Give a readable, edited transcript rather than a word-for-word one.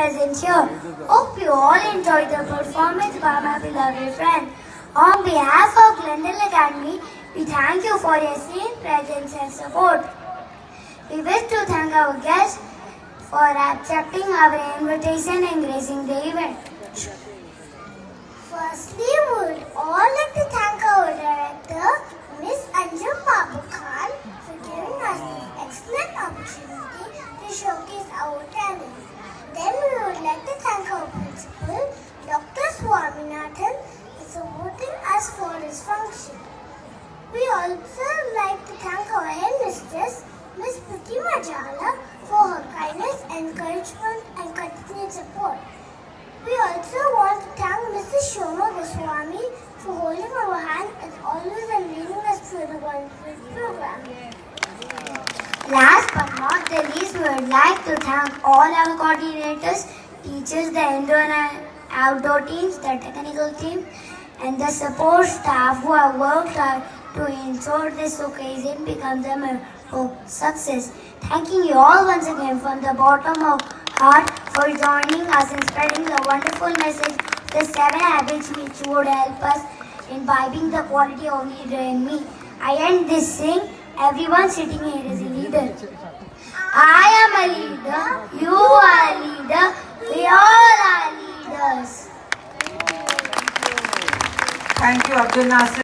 present here. Hope you all enjoyed the performance by my beloved friend. On behalf of Glendale Academy, we thank you for your same presence and support. We wish to thank our guests for accepting our invitation and gracing the event. Firstly, we would all like to thank our director, Miss Anjum Babu Khan, for giving us this excellent opportunity to showcase our talent. Then we would like to thank our principal, Dr. Swaminathan, for supporting us for this function. We also like to thank our headmistress, Miss Pratima Jala, for her kindness, encouragement and continued support. We also want to thank Mrs. Shoma Goswami for holding our hand as always and leading us through the wonderful program. Last but not the least, we would like to thank all our coordinators, teachers, the indoor and outdoor teams, the technical team, and the support staff who have worked hard to ensure this occasion becomes a memorable success. Thanking you all once again from the bottom of heart for joining us in spreading the wonderful message, the 7 habits which would help us imbibing the quality of leader in me. I end this saying, everyone sitting here is a leader. I am a leader, you are a leader, we all are leaders. Thank you, Abdul Nasir.